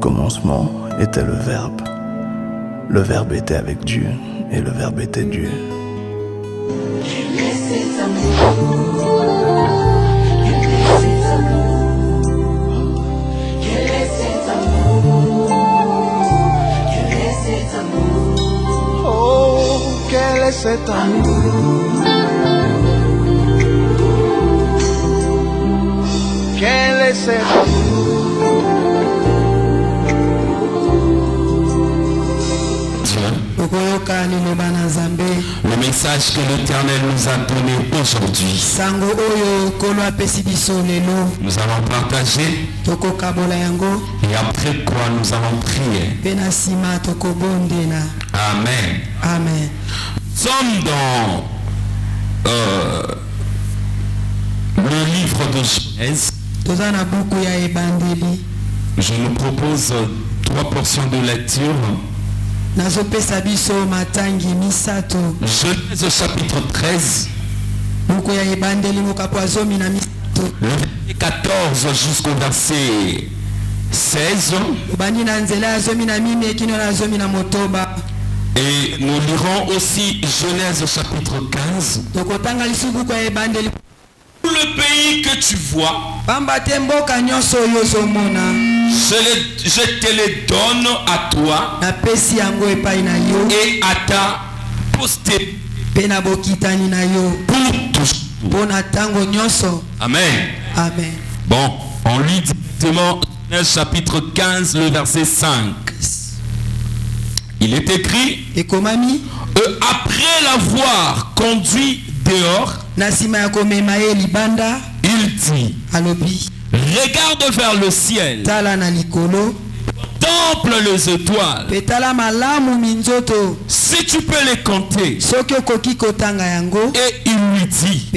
commencement était le Verbe. Le Verbe était avec Dieu et le Verbe était Dieu. Quel est cet amour? Quel est cet amour? Quel est cet amour? Quel est cet amour? Oh, quel est cet amour? Quel est cet amour? Le message que l'Éternel nous a donné aujourd'hui, nous allons partager et après quoi nous allons prier. Amen. Amen. Nous sommes dans le livre de Genèse. Je nous propose 3 portions de lecture. Genèse chapitre 13, le verset 14 jusqu'au verset 16. Et nous lirons aussi Genèse chapitre 15. Tout le pays que tu vois, je te les donne à toi et à ta postérité pour toujours. Amen. Amen. Bon, on lit directement Genèse chapitre 15, le verset 5. Il est écrit, après l'avoir conduit dehors, il dit, regarde vers le ciel, contemple les étoiles, si tu peux les compter. Et il lui dit,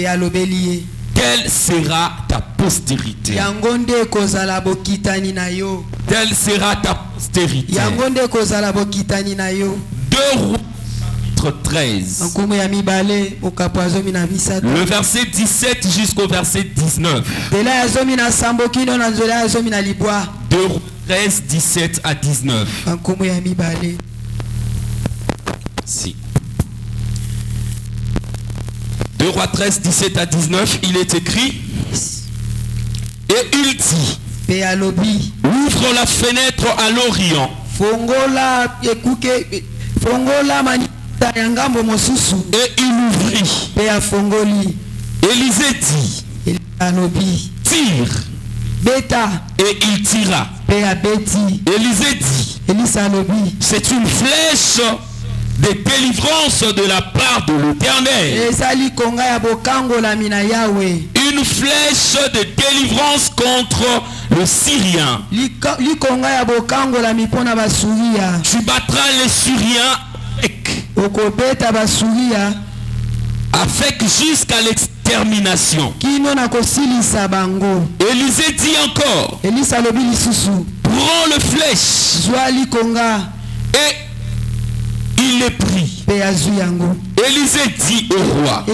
quelle sera ta postérité? Telle sera ta postérité. 2 Rois 13. Le verset 17 jusqu'au verset 19. 2 Rois 13, 17 à 19. Si. 2 Rois 13, 17 à 19, il est écrit, et il dit, ouvre la fenêtre à l'Orient, et il ouvrit. Élisée dit, tire. Et il tira. Élisée dit, c'est une flèche de délivrance de la part de l'Éternel. Une flèche de délivrance contre le Syrien. Tu battras les Syriens avec jusqu'à l'extermination. Élisée dit encore, prends le flèche. Et il les prit. Élisée dit au roi,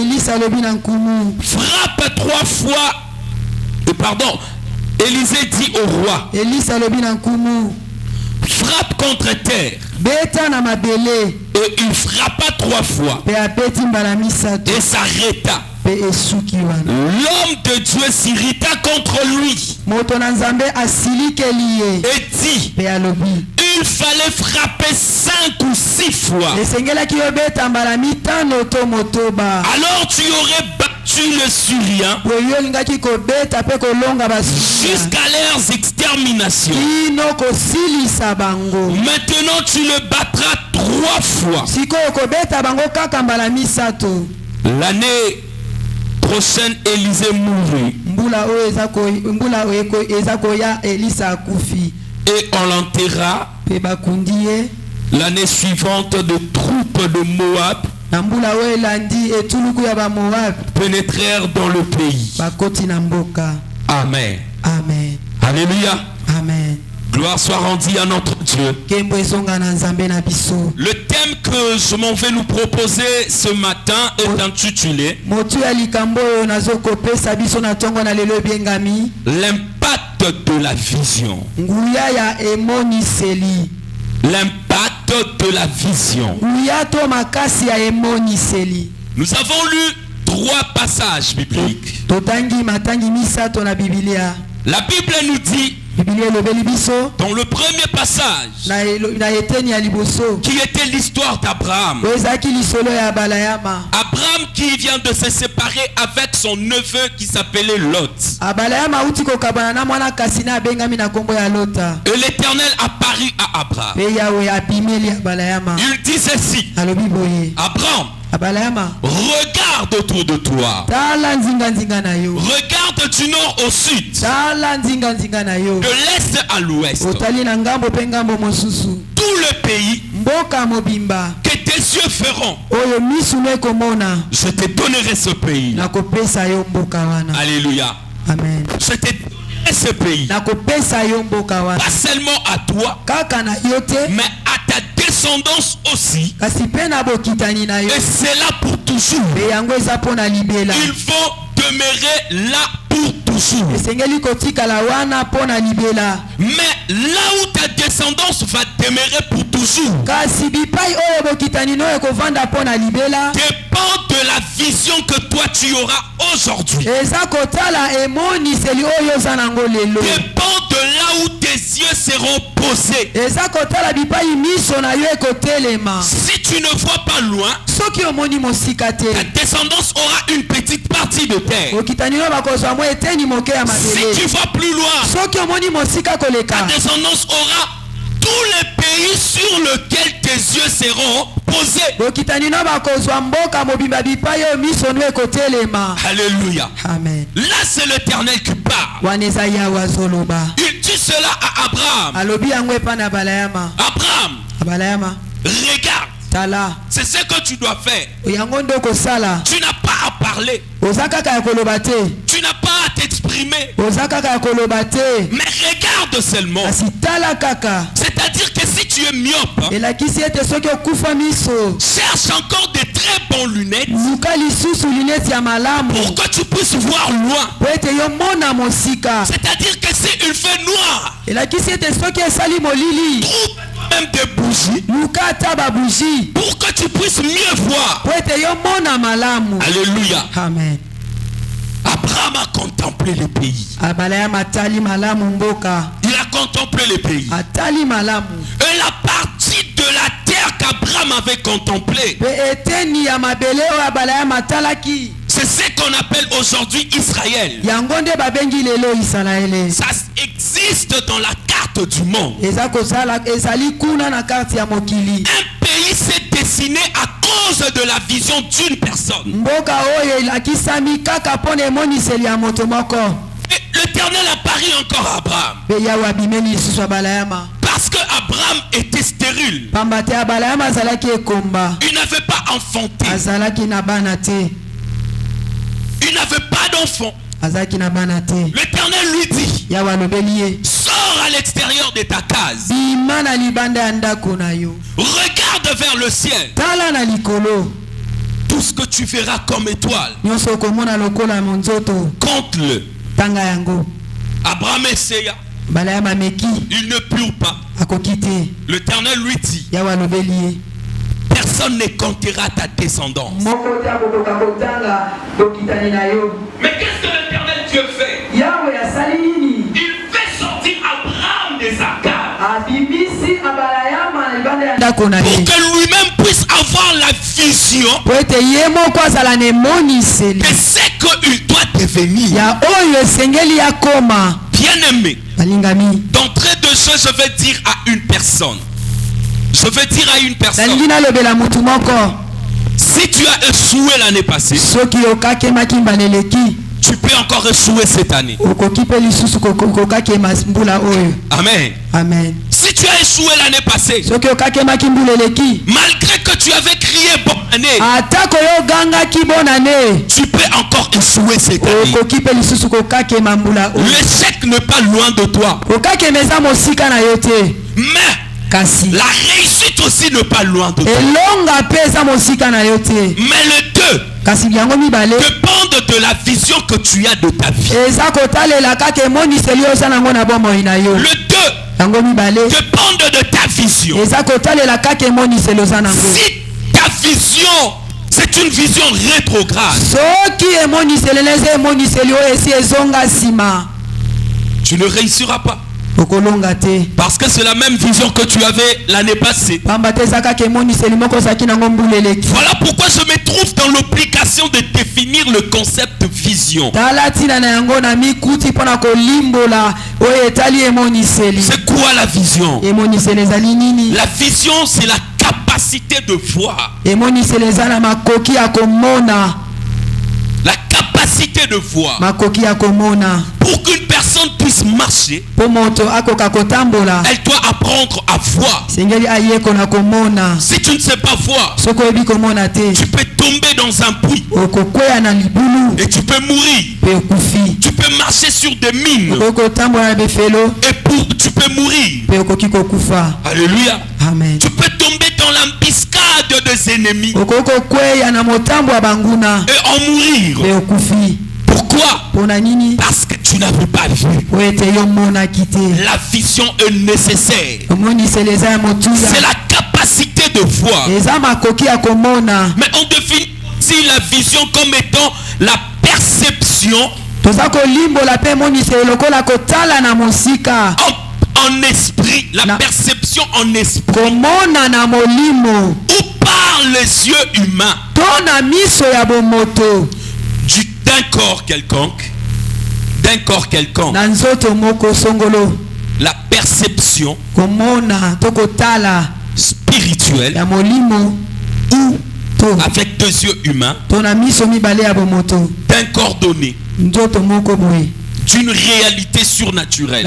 frappe 3 fois. Élisée dit au roi, frappe contre terre. Et il frappa 3 fois. Et s'arrêta. L'homme de Dieu s'irrita contre lui. Et dit, il fallait frapper 5 ou 6 fois. Alors tu aurais battu le Syrien jusqu'à leur extermination. Maintenant tu le battras 3 fois. L'année prochaine, Élisée mourut. Et on l'enterra. L'année suivante, de troupes de Moab pénétrèrent dans le pays. Amen. Amen. Alléluia. Amen. Gloire soit rendue à notre Dieu. Le thème que je m'en vais nous proposer ce matin est intitulé l'impact de la vision. nguya ya emoniseli. L'impact de la vision. Nguya to makasi ya emoniseli. Nous avons lu 3 passages bibliques. Totangi matangi misato na Biblia. La Bible nous dit, Biblia elobeli biso dans le premier passage, na eteni ya liboso qui était l'histoire d'Abraham. ezaki lisolo ya Abalayama. Abraham qui vient de se séparer avec son neveu qui s'appelait Lot. Abalayama uti kokabana na mwana kasi na abengami na kombo ya Lota. Et l'Éternel apparut à Abraham. Pe Yahweh apimeli Abalayama. Il dit ceci, Alobi boye. Abraham, Abalayama. regarde autour de toi. Tala nzinga nzinga na yo. Regarde du nord au sud, Tala nzinga nzinga na yo. de l'est à l'ouest. Otali na ngambo pe ngambo mosusu. Tout le pays Mboka mobimba. que tes yeux feront, Oyo misu ne komona. je te donnerai ce pays. Na kopesa yo mboka wana. Alléluia. Amen. Je te donnerai ce pays. Na kopesa yo mboka wana. Pas seulement à toi, Kaka na yo te. mais à ta descendance aussi. Kasi pe na bokitani na yo. Et c'est là pour toujours. Pe yango eza pona libela. Ils vont demeurer là pour toujours. Esengeli kotikala wana pona libela. Mais là où ta descendance va demeurer pour toujours Kasi bipai oyo bokitani no ekovanda pona libela. dépend de la vision que toi tu auras aujourd'hui. Eza kotala emoniseli oyo oza nango lelo. Dépend de là où tes yeux seront posés. Eza kotala bipai miso na yo ekotelema. Si tu ne vois pas loin, Soki omoni mosika te. ta descendance aura une petite partie de terre. Okitani no bakozwa mo eteni moke ya Si mabele. tu vas plus loin, Soki omoni mosika ta koleka. descendance aura tous les pays sur lesquels tes yeux seront posés. Okitani no bakozwa mboka mobimba bipai oyo miso no ekotelema. Alléluia. Amen. Là, c'est l'Éternel qui parle. Wana eza Yahweh azoloba. Il dit cela à Abraham. Alobi yango epa na Abalayama. Abraham, Abalayama. regarde. Tala. C'est ce que tu dois faire. Yango ndo kosala. Tu n'as pas à parler. Oza kaka ya koloba te. Tu n'as pas à t'exprimer. Oza kaka ya koloba te. Mais regarde seulement. Kasi tala kaka. C'est-à-dire que si tu es myope, Elakisi ete soki okufa miso. cherche encore des très bonnes lunettes Luka lisusu lineti ya malamu. pour que tu puisses voir loin. Po ete yo mona mosika. C'est-à-dire que si il fait noir, Elakisi ete soki esali molili. trouve même des bougies Luka ata babuji. pour que tu puisses mieux voir. Po ete yo mona malamu. Alléluia. Amen. Abraham a contemplé les pays. Abalayama atali malamu mboka. Il a contemplé les pays. Atali malamu. Et la partie de la terre qu'Abraham avait contemplée, Pe eteni ya mabele oyo Abalayama atalaki. c'est ce qu'on appelle aujourd'hui Israël. Yango nde babengi lelo Israele. Ça existe dans la carte du monde. Eza kozala ezali kuna na karte ya mokili. Un pays s'est dessiné à cause de la vision d'une personne. Mboka oyo elakisami kaka pona emoniseli ya moto moko. Et l'Éternel apparut encore à Abraham. Pe Yahweh abimeli lisusu Abalayama. Parce que Abraham était stérile. Pamba te Abalayama azalaki ekomba. Il n'avait pas enfanté. Azalaki na bana te. Il n'avait pas d'enfant. Azalaki na bana te. L'Éternel lui dit, Yahweh alobeli ye. sors à l'extérieur de ta case. Bima na libanda ya ndako na yo. Regarde vers le ciel. Tala na likolo. Tout ce que tu verras comme étoile, Nyonso okomona lokola monzoto. compte-le. Tanga yango. Abraham essaya. Balayama meki. Il ne put pas. Akoki te. L'Éternel lui dit, Yahweh alobeli ye. personne ne comptera ta descendance. Moko te akokoka kotanga bokitani na yo. Mais qu'est-ce que l'Éternel Dieu fait? Yahweh asali nini? Il fait sortir Abraham de sa cave Abimisi Abalayama na libanda ya ndako na pour ye. que lui-même puisse avoir la vision Po ete ye moko azala na emoniseli. de ce qu'il doit devenir. Ya oyo esengeli ya koma. Bien-aimé, Balingami. d'entrée de jeu, je vais dire à une personne. Je vais dire à une personne, Nalingi nalobela mutu moko. si tu as échoué l'année passée, Soki okakemaki mbaleleki. tu peux encore échouer cette année. Okoki mpe lisusu kokakema mbula oyo. Amen. Amen. Si tu as échoué l'année passée, Soki okakemaki mbula eleki. malgré que tu avais crié bonne année, Atako yo gangaki bonane. tu peux encore échouer cette année. Okoki mpe lisusu kokakema mbula oyo. L'échec n'est pas loin de toi. Okakemeza mosika na yo te. Mais Kasi. la réussite aussi n'est pas loin de toi. Elonga mpe eza mosika na yo te. Mais les deux Kasi yango mibale. dépendent de la vision que tu as de ta vie. Le 2 dépend de ta vision. Si ta vision, c'est une vision rétrograde, tu ne réussiras pas. Parce que c'est la même vision que tu avais l'année passée. Voilà pourquoi je me trouve dans l'obligation de définir le concept vision. C'est quoi la vision? La vision, c'est la capacité de voir. La capacité de voir. Pour qu'une personne puisse marcher, elle doit apprendre à voir. Si tu ne sais pas voir, tu peux tomber dans un puits et tu peux mourir. Tu peux marcher sur des mines et tu peux mourir. Alléluia. Amen. Tu peux tomber dans l'embuscade des ennemis et en mourir. Pourquoi? Parce que tu n'avais pas vu. La vision est nécessaire. C'est la capacité de voir. Mais on définit aussi la vision comme étant la perception en esprit, la perception en esprit, ou par les yeux humains d'un corps quelconque, la perception spirituelle ou avec deux yeux humains d'un corps donné, d'une réalité surnaturelle.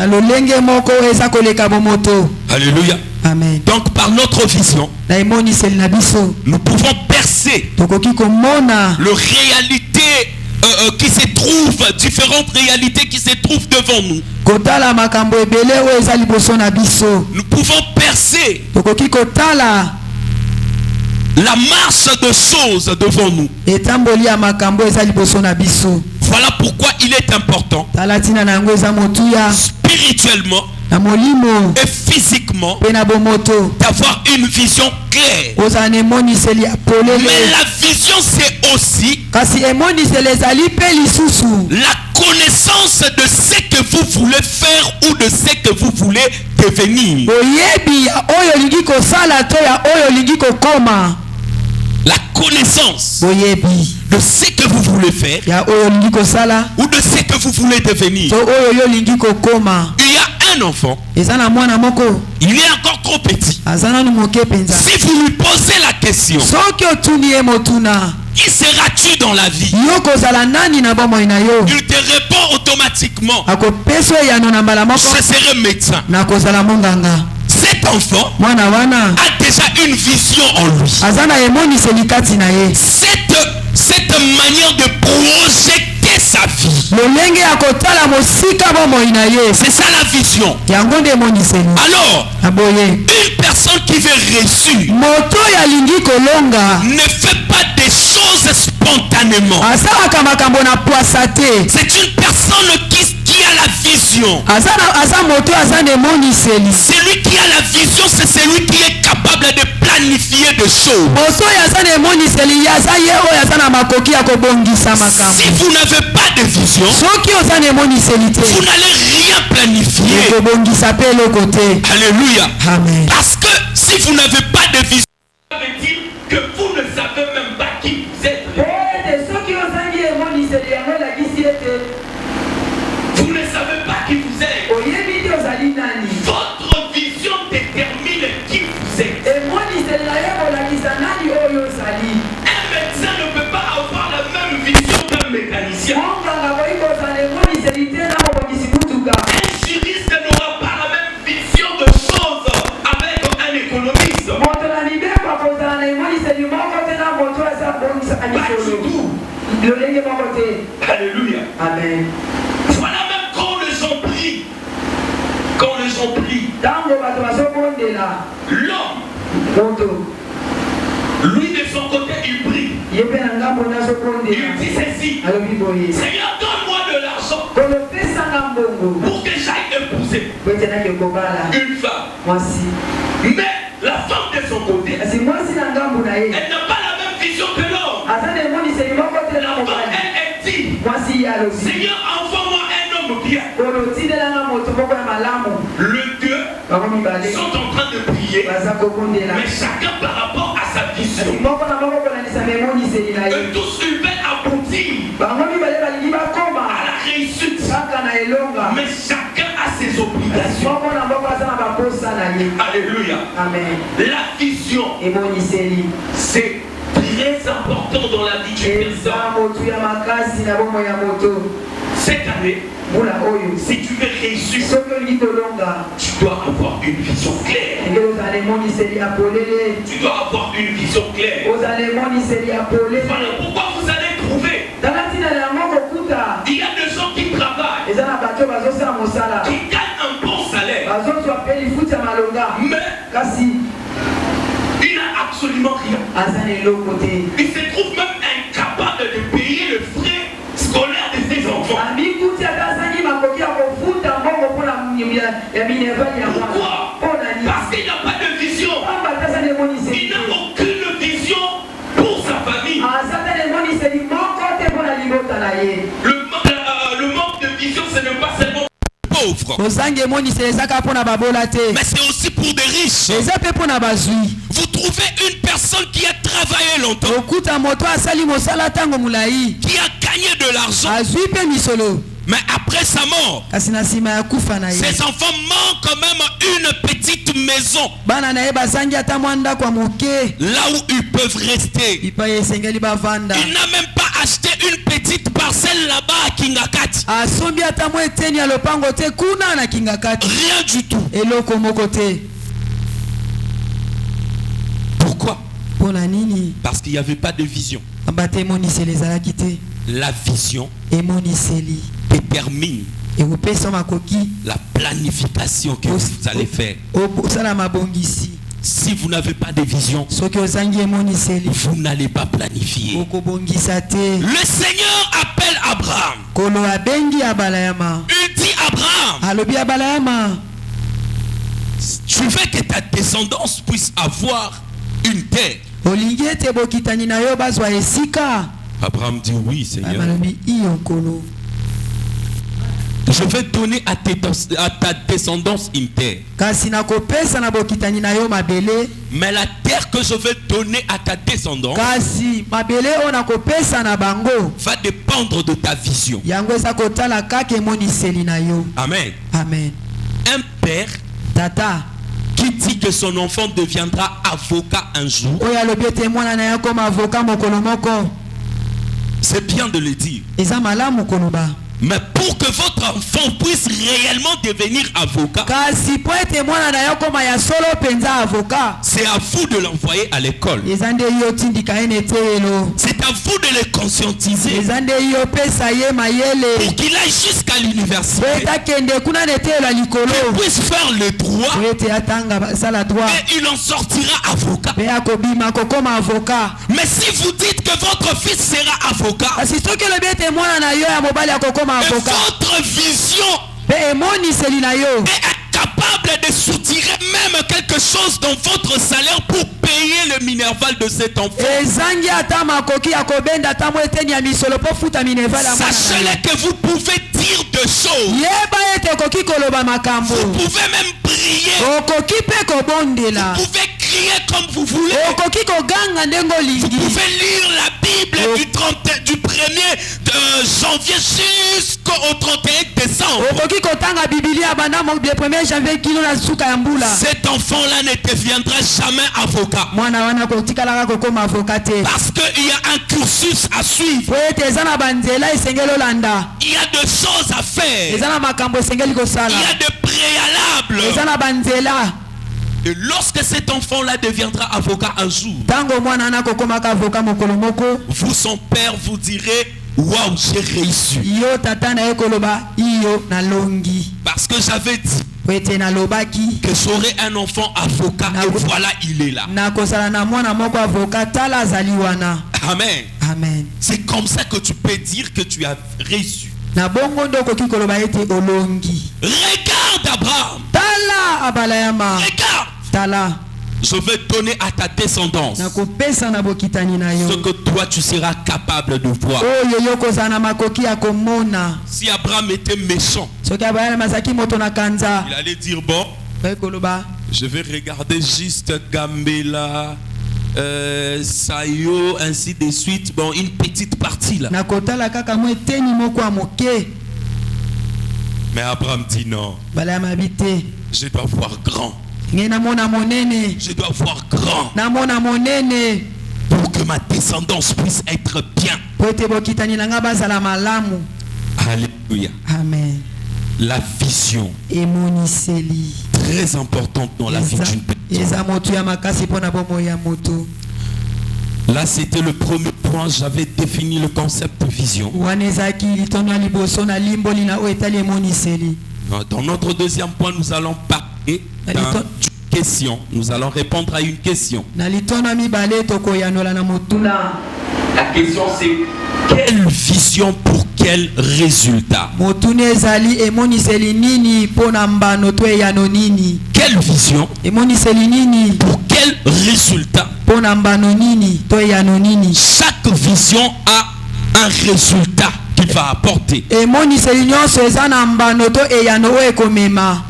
Alléluia. Amen. Donc par notre vision, nous pouvons percer le réalité qui se trouve, différentes réalités qui se trouvent devant nous. Nous pouvons percer la marche de choses devant nous. Voilà pourquoi il est important spirituellement et physiquement d'avoir une vision claire. Mais la vision, c'est aussi la connaissance de ce que vous voulez faire ou de ce que vous voulez devenir. La connaissance de ce que vous voulez faire ou de ce que vous voulez devenir. Il y a un enfant, il est encore trop petit. Si vous lui posez la question, qui seras-tu dans la vie? Il te répond automatiquement, je serai médecin. Cet enfant a déjà une vision en lui. Cette manière de projeter sa vie, c'est ça la vision. Alors, une personne qui veut réussir ne fait pas des choses spontanément. C'est une personne qui a la vision. Celui qui a la vision, c'est celui qui est capable de planifier des choses. Si vous n'avez pas de vision, vous n'allez rien planifier. Alléluia. Amen. Parce que si vous n'avez pas de vision, ça veut dire que vous ne savez même pas qui vous êtes. Vous ne savez pas qui vous êtes. Votre vision détermine qui vous êtes. Un médecin ne peut pas avoir la même vision qu'un mécanicien. Un juriste n'aura pas la même vision de choses avec un économiste. Pas du tout. Alléluia. Amen. Voilà même quand les gens prient. L'homme, lui de son côté, il prie. Il dit ceci. Seigneur, donne-moi de l'argent pour que j'aille épouser une femme. Mais la femme de son côté, elle n'a pas la même vision que l'homme. La femme, elle dit, Seigneur, envoie-moi un homme bien. Les deux sont en train de prier, mais chacun par rapport à sa vision. Eux tous ils veulent aboutir à la réussite, mais chacun a ses obligations. Alléluia. Amen. La vision, c'est très important dans la vie d'une personne. Cette année, si tu veux réussir, tu dois avoir une vision claire. Tu dois avoir une vision claire. Voilà pourquoi vous allez trouver. Il y a des gens qui travaillent, qui gagnent un bon salaire, mais il n'a absolument rien. Il se trouve même incapable de payer le frais scolaire de ses enfants. Pourquoi? Parce qu'il n'a pas de vision. Il n'a aucune vision pour sa famille. Le manque de vision, ce n'est pas seulement pauvres, mais c'est aussi pour des riches. Vous trouvez une personne qui a travaillé longtemps, qui a gagné de l'argent, mais après sa mort, ses enfants manquent quand même une petite maison là où ils peuvent rester. Il n'a même pas acheté une petite parcelle là-bas à Kingakati. Rien du tout. Pourquoi? Parce qu'il n'y avait pas de vision. La vision détermine la planification que vous allez faire. Si vous n'avez pas de vision, vous n'allez pas planifier. Le Seigneur appelle Abraham. Il dit Abraham, tu veux que ta descendance puisse avoir une terre. Abraham dit oui, Seigneur. Je vais donner à ta descendance une terre. Mais la terre que je vais donner à ta descendance va dépendre de ta vision. Amen. Amen. Un père qui dit que son enfant deviendra avocat un jour, c'est bien de le dire. Mais pour que votre enfant puisse réellement devenir avocat, c'est à vous de l'envoyer à l'école. C'est à vous de le conscientiser pour qu'il aille jusqu'à l'université, qu'il puisse faire le droit et il en sortira avocat. Mais si vous dites que votre fils sera avocat, et votre vision est incapable de soutirer même quelque chose dans votre salaire pour payer le minerval de cet enfant, sachez que vous pouvez dire de choses, vous pouvez même prier, vous pouvez crier comme vous voulez, vous pouvez lire la Bible du 1er de janvier jusqu'au 31 décembre. Cet enfant-là ne deviendra jamais avocat. Parce qu'il y a un cursus à suivre. Il y a des choses à faire. Il y a des préalables. Et lorsque cet enfant-là deviendra avocat un jour, vous, son père, vous direz: waouh, j'ai réussi. Parce que j'avais dit que j'aurais un enfant avocat et voilà, il est là. Amen. Amen. C'est comme ça que tu peux dire que tu as reçu. Na bongo ndo koki koloba ete olongi. Regarde Abraham. Tala abalayama. Regarde. Tala. Je vais donner à ta descendance Na kopesa na bokitani na yo. ce que toi tu seras capable de voir. Oyo yoko zana makoki ya komona. Si Abraham était méchant, Soki abayana masaki moto na kanza. il allait dire bon, Koloba. je vais regarder juste Gambela, Sayo, ainsi de suite. Bon, une petite partie là. Na kotala kaka mo eteni moko amoke. Mais Abraham dit non, Balayama habite. je dois voir grand. Nge na mona monene. Je dois voir grand Na mona monene. pour que ma descendance puisse être bien. Po ete bokitani na nga bazala malamu. Alléluia. Amen. La vision, Emoniseli. très importante dans la vie d'une personne. Eza moto ya makasi pona bomo ya moto. Là, c'était le premier point. J'avais défini le concept de vision. Wanezaki litono ya liboso na limboli na o etali emoniseli. Dans notre deuxième point, nous allons parler d'une question. Nous allons répondre à une question. Na litono ya mibale tokoyanola na motuna. La question c'est quelle vision pour quel résultat? Motuna ezali emoniseli nini pona mbano to eyano nini? Quelle vision Emoniseli nini pour quel résultat? pona mbano nini to eyano nini? Chaque vision a un résultat qu'il va apporter. Emoniseli nyonso eza na mbano to eyano o ekomema.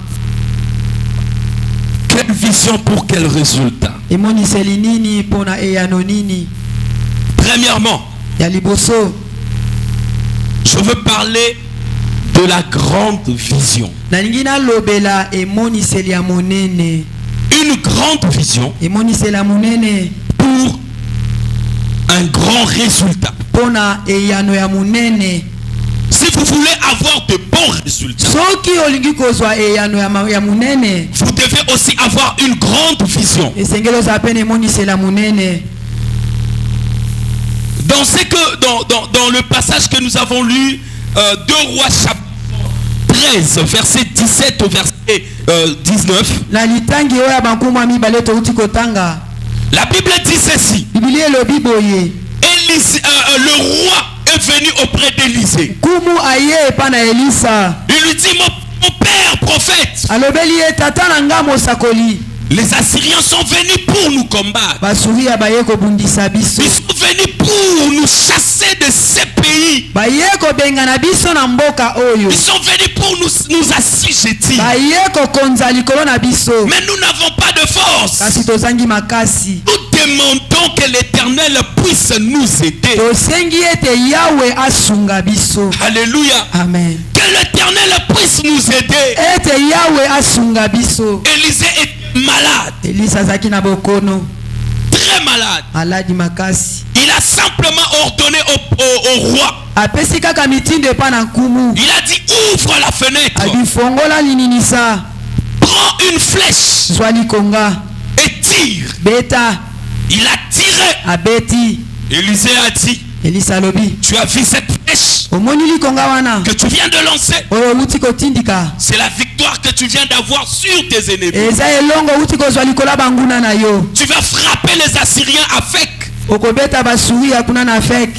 Quelle vision pour quel résultat? Emoniseli nini pona eyano nini? Premièrement, Ya liboso. je veux parler de la grande vision. Nalingi na lobela emoniseli ya monene. Une grande vision Emoniseli ya monene pour un grand résultat. pona eyano ya monene. Si vous voulez avoir de bons résultats, Soki olingi kozwa eyano ya monene, vous devez aussi avoir une grande vision. esengeli ozala pene emoniseli ya monene. Dans le passage que nous avons lu, 2 Rois chapitre 13, verset 17 au verset 19, Na litangi oyo ya bankumu ya mibale touti kotanga. la Bible dit ceci. Bibili elobi boye. Le roi est venu auprès d'Élisée. Kumu aye epa na Elisa. Il lui dit, mon père prophète, Alobeli ye tata na nga mosakoli. les Assyriens sont venus pour nous combattre. Basuri ya baye kobundisa biso. Ils sont venus pour nous chasser de ces pays. Baye kobengana biso na mboka oyo. Ils sont venus pour nous assujettir. Baye kokonza likolo na biso. Mais nous n'avons pas de force. Kasi tozangi makasi. Nous demandons que l'Éternel puisse nous aider. Tosengi ete Yahweh asunga biso. Alléluia. Amen. Que l'Éternel puisse nous aider. Ete Yahweh asunga biso. Élisée est malade, Elisa zaki na bokono. très malade. Maladi makasi. Il a simplement ordonné au roi. Apesi kaka mitindo epa na nkumu. Il a dit ouvre la fenêtre, Adifongola lininisa. prends une flèche Zwa likonga. et tire. Beta. Il a tiré. Abeti. Élisée a dit, Elisa lobi. tu as vu cette flèche Omoni likonga wana. que tu viens de lancer? Oyo uti kotindika. C'est la victoire que tu viens d'avoir sur tes ennemis. Eza elongo uti kozwa likola banguna na yo. Tu vas frapper les Assyriens avec Okobeta basuri ya kuna na fek.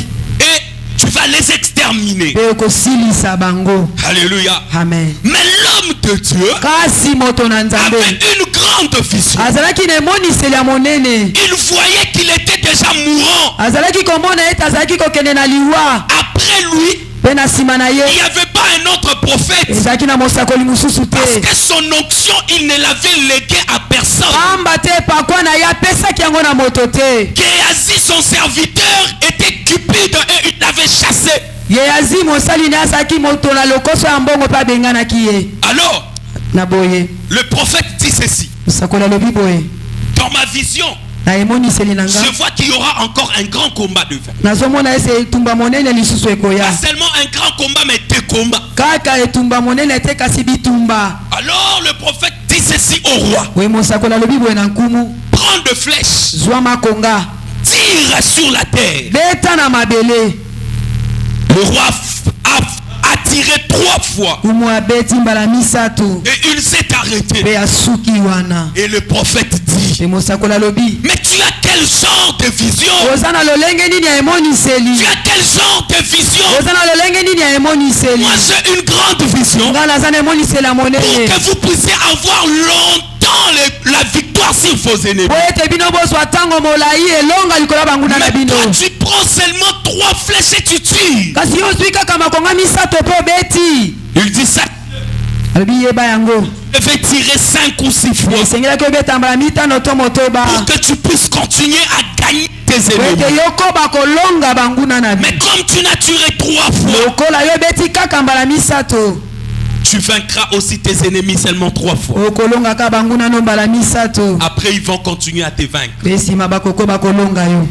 et tu vas les exterminer. Pe okosilisa bango. Alléluia. Amen. Mais l'homme de Dieu Kasi moto na nzambe. avait une grande vision. Azalaki na emoniseli ya monene. Il voyait qu'il était déjà mourant. Azalaki komona ete azalaki kokende na liwa. Après lui, Pe na nsima na ye. il n'y avait pas un autre prophète. Ezalaki na mosakoli mosusu Parce te. que son onction, il ne l'avait léguée à personne. Pamba te pakwa na ye apesaki yango na moto te. Géasi, son serviteur, était cupide et il l'avait chassé. Gehazi mosali ne azalaki moto na lokoso ya mbongo mpe abenganaki ye. Alors, Na boye. le prophète dit ceci. Mosakoli alobi boye. Dans ma vision, Na emoniseli na nga. je vois qu'il y aura encore un grand combat devant. Nazomona ese etumba monene lisusu ekoya. Pas seulement un grand combat, mais 2 combats. Kaka etumba monene te kasi bitumba. Alors le prophète dit ceci au roi. We mosakoli alobi boye na nkumu. Prends de flèches, Zwa makonga. tire sur la terre. Beta na mabele. Le roi a tiré 3 fois Kumu abeti mbala misato. et il s'est arrêté. Pe asuki wana. Et le prophète dit, Pe mosakoli alobi. mais tu as quel quel genre de vision? oza na lolenge nini ya emoniseli? Tu as quel genre de vision? oza na lolenge nini ya emoniseli? Moi j'ai une grande vision nga naza na emoniseli ya pour monene que vous puissiez avoir longtemps la victoire sur vos ennemis. po ete bino bozwa ntango molai elonga likolo ya banguna na Mais bino. toi tu prends seulement 3 flèches et tu tues. kasi yo ozwi kaka makonga misato mpe obeti. Il dit ça. alobi yeba yango Je vais tirer 5 ou 6 fois esengelaki obeta mbala mitano to motoba pour que tu puisses continuer à gagner tes po ete ennemis. yokoba kolonga banguna na Mais bino. comme tu n'as tiré 3 fois, lokola yo obeti kaka mbala misato tu vaincras aussi tes ennemis seulement 3 fois. okolongaka banguna no mbala misato Après ils vont continuer à te vaincre. mpe nsima bakokoba kolonga yo.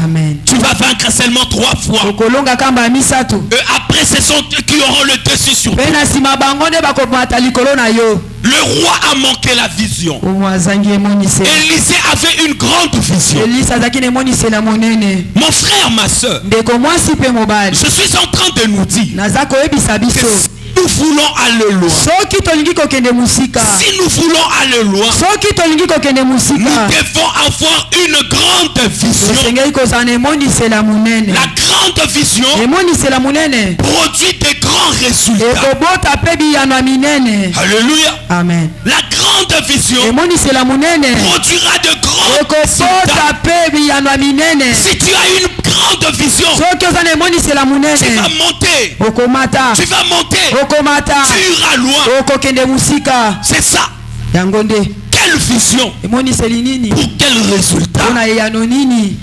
amen. Tu vas vaincre seulement 3 fois. okolongaka mbala misato Et après ce sont eux qui auront le dessus sur toi. mpe na nsima bango nde bakomata likolo na yo. Le roi a manqué la vision. omo azangi emoniseli. Élisée avait une grande vision. elisa azalaki na emoniseli ya monene. Mon frère, ma soeur, ndeko mwasi mpe mobali je suis en train de nous dire naza koyebisa que biso si nous voulons aller loin, soki tolingi kokende mosika si nous voulons aller loin, soki tolingi kokende nous mosika devons avoir une grande vision. osengeli kozala na emoniseli ya monene. La grande vision emoniseli ya monene produit des grands résultats. ekobota mpe biyano ya minene. Alléluia. amen. La grande vision emoniseli ya monene produira de grands ekobota résultats. mpe biyano ya minene. Si tu as une grande vision, soki oza na emoniseli ya tu monene vas monter. okomata Tu vas monter. okomata Tu iras loin. okokende mosika. C'est ça. yango nde Quelle vision? emoniseli nini Pour quel résultat? mpona eyano nini?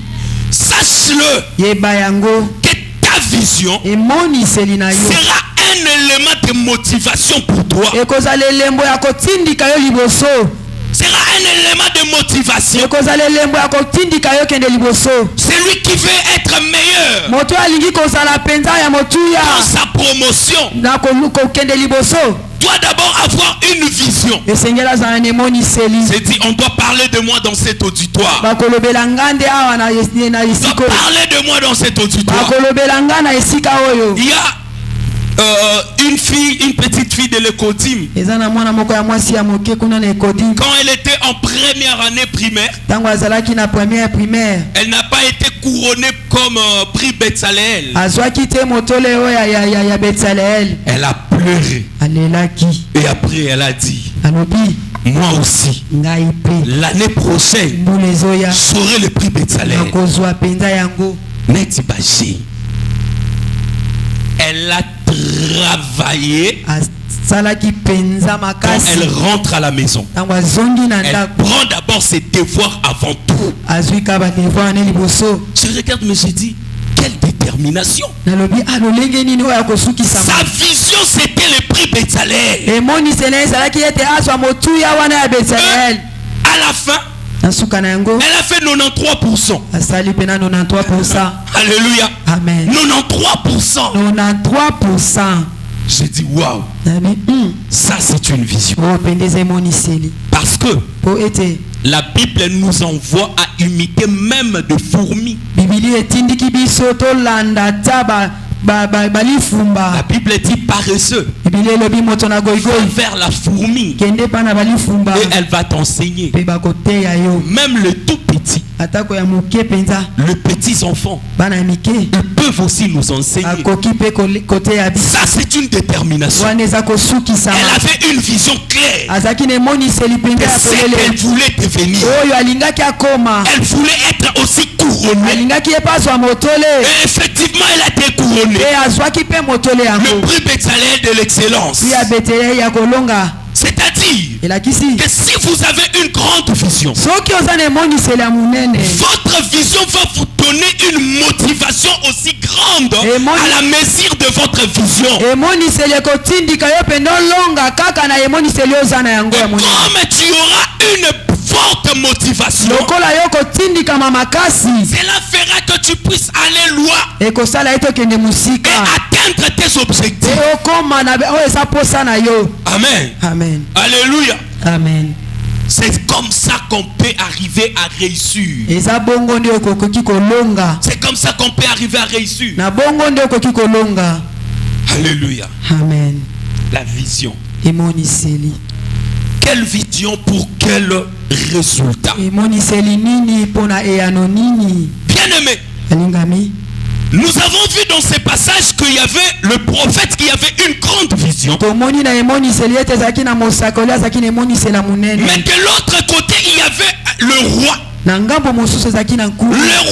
Sache-le yeba yango que ta vision emoniseli na yo sera un élément de motivation pour toi. ekozala elembo ya kotindika yo liboso. Sera un élément de motivation. ekozala elembo ya kotindika yo kende liboso. Celui qui veut être meilleur moto alingi kozala mpenza ya motuya dans sa promotion na kokende liboso doit d'abord avoir une vision. esengeli azala na emoniseli. C'est dit, on doit parler de moi dans cet auditoire. bakolobela nga nde awa na On doit esika oyo. parler de moi dans cet auditoire. bakolobela nga na esika oyo. Il y a une fille, une petite fille de l'écodim. eza na mwana moko ya mwasi ya moke kuna na ekodi. Quand elle était en première année primaire, ntango azalaki na première primaire elle n'a pas été couronnée comme prix Betsaleel. azwaki te motole oyo ya betsaleel. Elle a pleuré. alelaki Et après, elle a dit, alobi moi aussi, ngai mpe l'année prochaine, mbula ezoya j'aurai le prix Betsaleel. nakozwa mpenza yango. Neti Bashi. Elle a travaillé. asalaki mpenza Quand makasi. elle rentre à la maison, ntango azongi na elle ndako prend d'abord ses devoirs avant tout. azwi ka badevoir ne liboso. Je regarde, mais je dis, quelle détermination. nalobi lolenge nini oyo akosukisa. Sa vision, c'était le prix Betsaleel. emoniseli ezalaki ete azwa motuya wana ya betsaleel. À la fin, na suka na yango elle a fait 93%. asali mpe na 93%. Alléluia. amen. 93%. 93%. J'ai dit, waouh, nabi ça c'est une vision. oyo pendeza emoniseli Parce que po ete la Bible nous envoie à imiter même des fourmis. bibili etindiki biso tolanda ta balifumba. La Bible dit paresseux. bibili elobi moto na Va goigoi vers la fourmi kende pa na balifumba et elle va t'enseigner. mpe bakoteya yo. Même le tout petit, atako ya moke mpenza les petits enfants, bana ya mike ils peuvent aussi nous enseigner. akoki mpe koteya biso. Ça c'est une détermination. wana eza kosukisama. Elle avait une vision claire azalaki na emoniseli mpenza de ya ce qu'elle polele voulait devenir. oyo alingaki akoma. Elle voulait être aussi couronnée. alingaki ye mpe azwa motole Et effectivement, elle a été couronnée. mpe azwaki mpe motole Le yango. prix Betsaleel de l'excellence. ya betele ya kolonga C'est-à-dire elakisi que si vous avez une grande vision, soki oza na emoniseli ya monene votre vision va vous donner une motivation aussi grande à la mesure de votre vision. emoniseli ekotindika yo mpe nolonga kaka na emoniseli oza na yango ya monene. Comme tu auras une forte motivation, lokola yo kotindikama makasi cela fera que tu puisses aller loin ekosala ye tokende et mosika atteindre tes objectifs. mpe okoma na oyo eza posa na yo. Amen. amen. Alléluia. amen. C'est comme ça qu'on peut arriver à réussir. eza bongo nde okoki kolonga. C'est comme ça qu'on peut arriver à réussir. na bongo nde okoki kolonga. Alléluia. amen. La vision. emoniseli quelle vision pour quel résultat? Bien-aimé, nous avons vu dans ces passages qu'il y avait le prophète qui avait une grande vision. Mais de l'autre côté, il y avait le roi. Le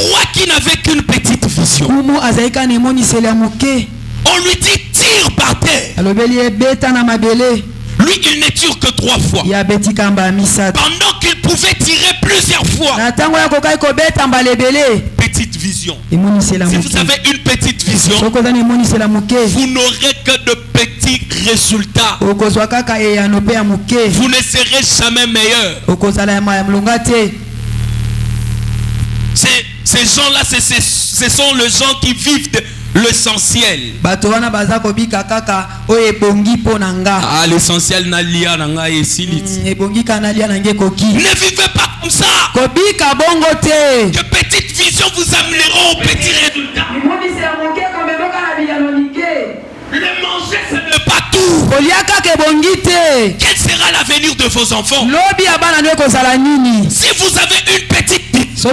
roi qui n'avait qu'une petite vision. On lui dit tire par terre. Lui, il ne tire que 3 fois. Pendant qu'il pouvait tirer plusieurs fois. Petite vision. Si vous avez une petite vision, vous n'aurez que de petits résultats. Vous ne serez jamais meilleur. Ces gens-là, ce sont les gens qui vivent de l'essentiel. L'essentiel n'a lié nanga et silite. Ne vivez pas comme ça. Que petite vision vous amèneront au petit résultat. Le manger, ce n'est pas tout. Quel sera l'avenir de vos enfants? Si vous avez une petite vie, vous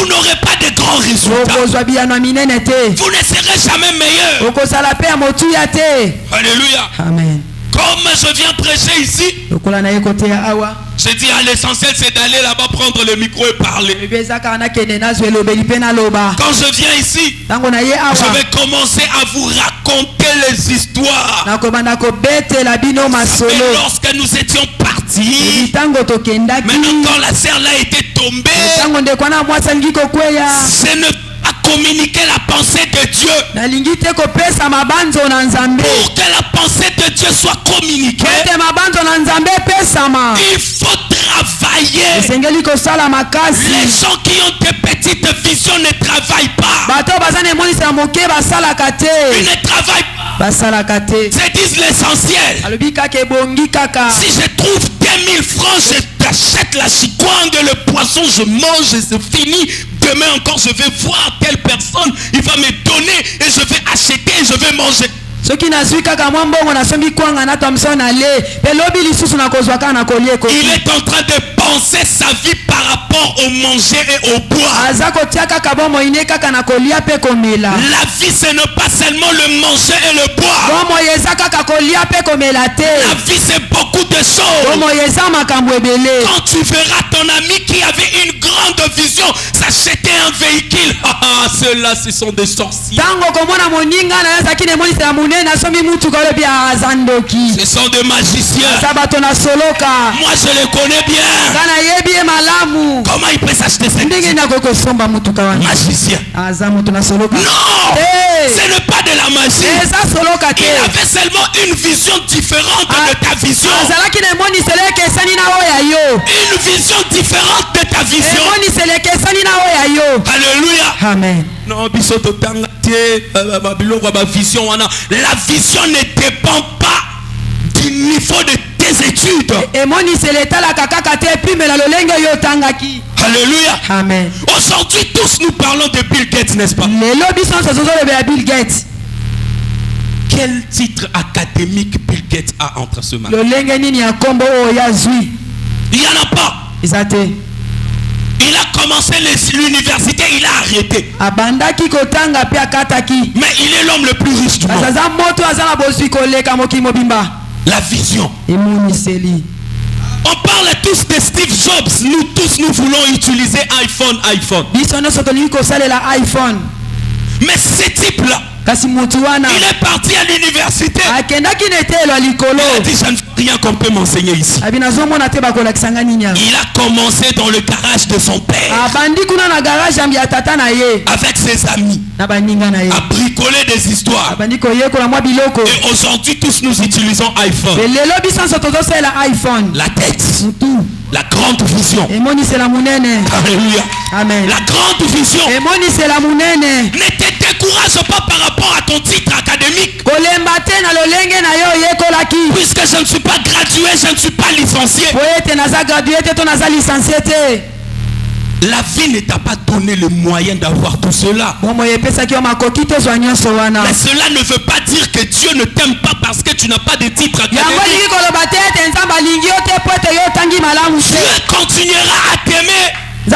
n'aurez pas de grands résultats. Vous ne serez jamais meilleur. Alléluia. Amen. Comme je viens prêcher ici, je dis à l'essentiel c'est d'aller là-bas prendre le micro et parler. Quand je viens ici, je vais commencer à vous raconter les histoires. Mais lorsque nous étions partis, maintenant quand la sœur là était tombée, je ne communiquer la pensée de Dieu. Pour que la pensée de Dieu soit communiquée, il faut travailler. Les gens qui ont des petites visions ne travaillent pas. Ils ne travaillent pas. C'est disent l'essentiel. Si je trouve 2000 francs, je t'achète la chikwande, le poisson, je mange et c'est fini. Demain encore, je vais voir telle personne, il va me donner et je vais acheter et je vais manger. Il est en train de penser sa vie par rapport au manger et au boire. La vie, ce n'est pas seulement le manger et le boire. La vie, c'est beaucoup de choses. Quand tu verras ton ami qui avait une grande vision s'acheter un véhicule, ceux-là, ce sont des sorciers. Ce sont des magiciens. Moi je les connais bien. Comment il peut s'acheter cette magicien? Non, ce n'est pas de la magie. Il avait seulement une vision différente de ta vision. Une vision différente de ta vision. Alléluia. Amen. Non, la vision ne dépend pas du niveau de tes études. Alléluia. Amen. Aujourd'hui, tous nous parlons de Bill Gates, n'est-ce pas? Quel titre académique Bill Gates a entre ses mains? Il n'y en a pas. Il a commencé l'université, il a arrêté. Mais il est l'homme le plus riche du monde. La vision. On parle tous de Steve Jobs. Nous tous, nous voulons utiliser iPhone. Mais ce type-là, il est parti à l'université. Il a dit, je ne sais rien qu'on peut m'enseigner ici. Il a commencé dans le garage de son père. Avec ses amis. À bricoler des histoires. Et aujourd'hui, tous nous utilisons iPhone. La tête. La grande vision. Alléluia. Amen. La grande vision. Ne te décourage pas par rapport à ton titre académique. Puisque je ne suis pas gradué, je ne suis pas licencié. La vie ne t'a pas donné le moyen d'avoir tout cela. Mais cela ne veut pas dire que Dieu ne t'aime pas parce que tu n'as pas de titre académique. Dieu continuera à t'aimer. Et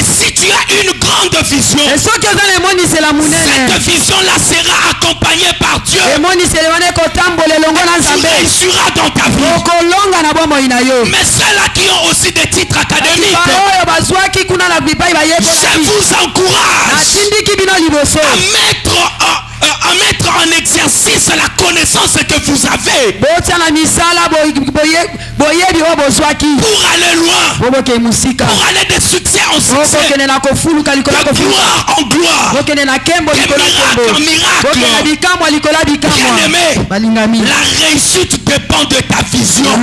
si tu as une grande vision, cette vision-là sera accompagnée par Dieu. Tu réussiras dans ta vie. Mais ceux-là qui ont aussi des titres académiques, je vous encourage à mettre en exercice la connaissance que vous avez pour aller loin, pour aller de succès en succès, de gloire en gloire, de miracle en miracle. Bien-aimé, la réussite dépend de ta vision. La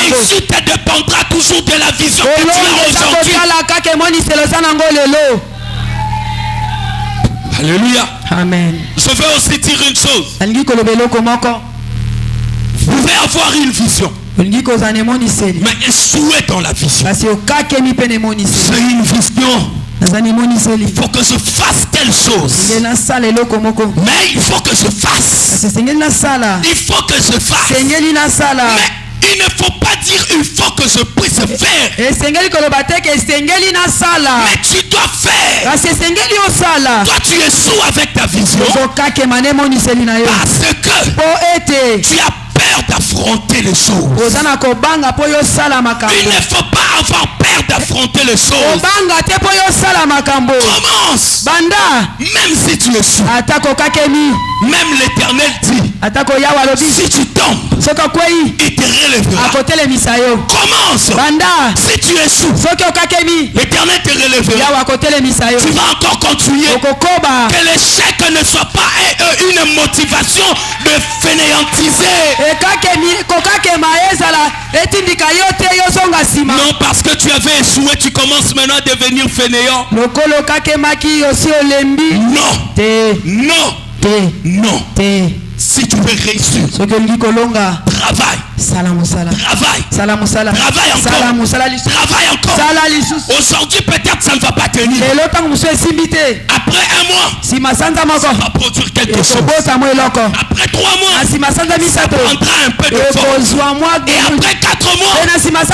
réussite dépendra toujours de la vision que tu as aujourd'hui. Alléluia. Amen. Je veux aussi dire une chose. Vous pouvez avoir une vision, mais échouer dans la vision. C'est une vision. Il faut que je fasse telle chose. Mais il faut que je fasse. Il faut que je fasse. Mais il ne faut pas dire il faut que je puisse faire. Mais tu dois faire. Toi tu échoues avec ta vision parce que tu as peur d'affronter les choses. Il ne faut pas avoir peur d'affronter les choses. Commence. Même si tu échoues. Même l'Éternel dit, si tu tombes, il te relèvera. Commence. Si tu échoues, l'Éternel te relèvera. Tu vas encore continuer. Que l'échec ne soit pas une motivation de fainéantiser. Non, parce que tu avais échoué, tu commences maintenant à devenir fainéant. Non. Non. Si tu veux réussir, travaille. Travaille encore. Aujourd'hui peut-être ça ne va pas tenir. Après un mois, ça va produire quelque chose. Après 3 mois, ça prendra un peu de force. Et après 4 mois, ça va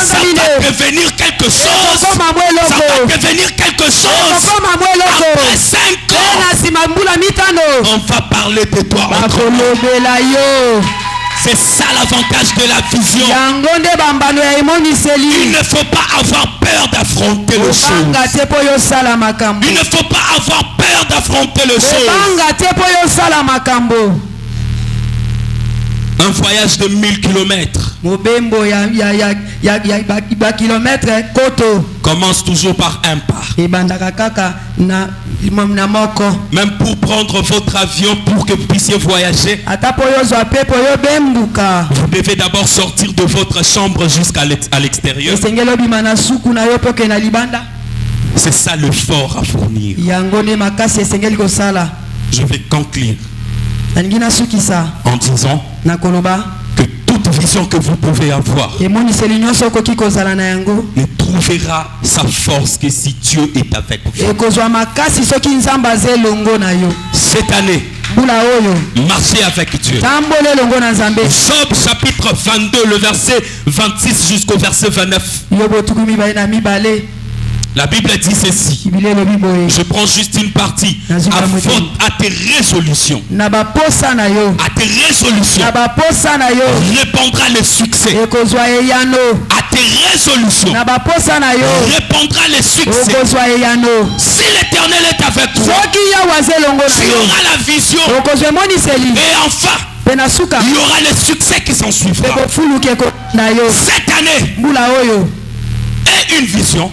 devenir quelque chose. Ça va devenir quelque chose. Après 5 ans, on va parler de toi. C'est ça l'avantage de la vision. Il ne faut pas avoir peur d'affronter les choses. Il ne faut pas avoir peur d'affronter les choses. Un voyage de 1000 kilomètres commence toujours par un pas. Même pour prendre votre avion pour que vous puissiez voyager, vous devez d'abord sortir de votre chambre jusqu'à l'extérieur. C'est ça le fort à fournir. Je vais conclure en disant que toute vision que vous pouvez avoir ne trouvera sa force que si Dieu est avec vous. Cette année, marchez avec Dieu. Job chapitre 22, le verset 26 jusqu'au verset 29. La Bible dit ceci. Je prends juste une partie. À tes résolutions. À tes résolutions répondra le succès. À tes résolutions répondra le succès. Si l'Éternel est avec toi, tu auras la vision. Et enfin, il y aura le succès qui s'en suivra. Cette année, et une vision,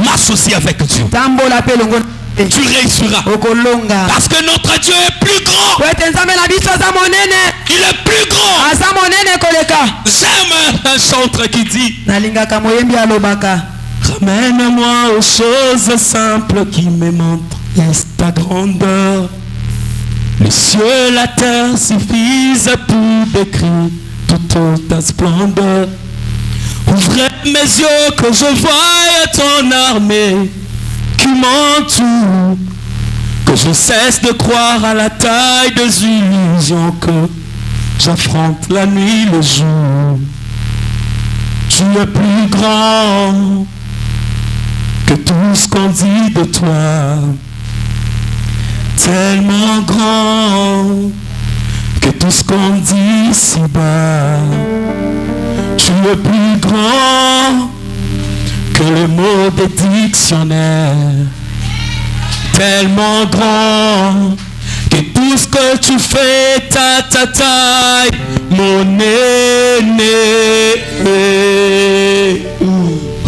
marche aussi avec Dieu. Tu réussiras. Parce que notre Dieu est plus grand. Il est plus grand. J'aime un chanteur qui dit: ramène-moi aux choses simples qui me montrent ta grandeur. Les cieux et la terre suffisent pour décrire toute ta splendeur. Oui, Ouvre mes yeux que je voie ton armée qui m'entoure, que je cesse de croire à la taille des illusions, que j'affronte la nuit, le jour. Tu es plus grand que tout ce qu'on dit de toi, tellement grand que tout ce qu'on dit ici-bas. Tu es plus grand que les mots des dictionnaires, tellement grand que tout ce que tu fais, ta taille, mon aîné.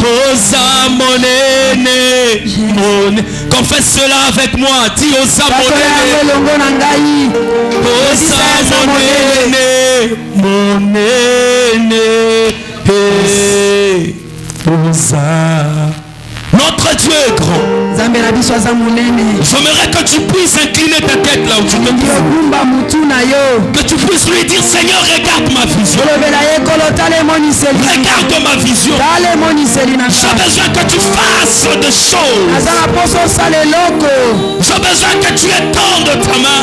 Osa mon aîné, confesse cela avec moi, dis Osa mon aîné. Osa mon aîné, Osa. Notre Dieu est grand. J'aimerais que tu puisses incliner ta tête là où tu te trouves. Que tu puisses lui dire, Seigneur, regarde ma vision. Regarde ma vision. J'ai besoin que tu fasses des choses. J'ai besoin que tu étendes ta main.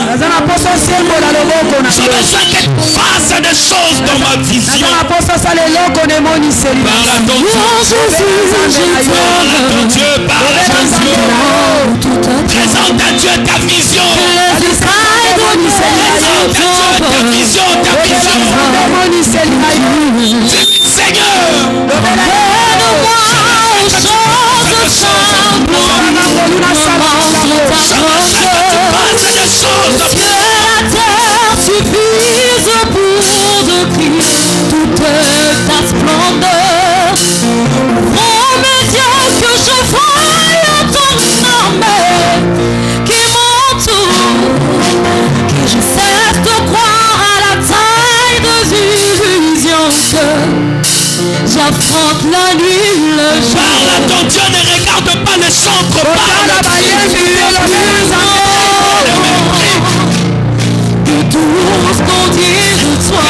J'ai besoin que tu fasses des choses dans ma vision. Parle à ton Dieu. Parle à ton Dieu. Présente à Dieu ta vision. Présente à Dieu ta vision, ta vision. Seigneur, suffise pour décrire toute ta splendeur. Oh mes dieux, que je voie ton armée qui m'entoure, que je cesse de croire à la taille des illusions, que j'affronte la nuit, le jour. Parle à ton Dieu, ne regarde pas le centre, parle à tout ce qu'on dit de toi.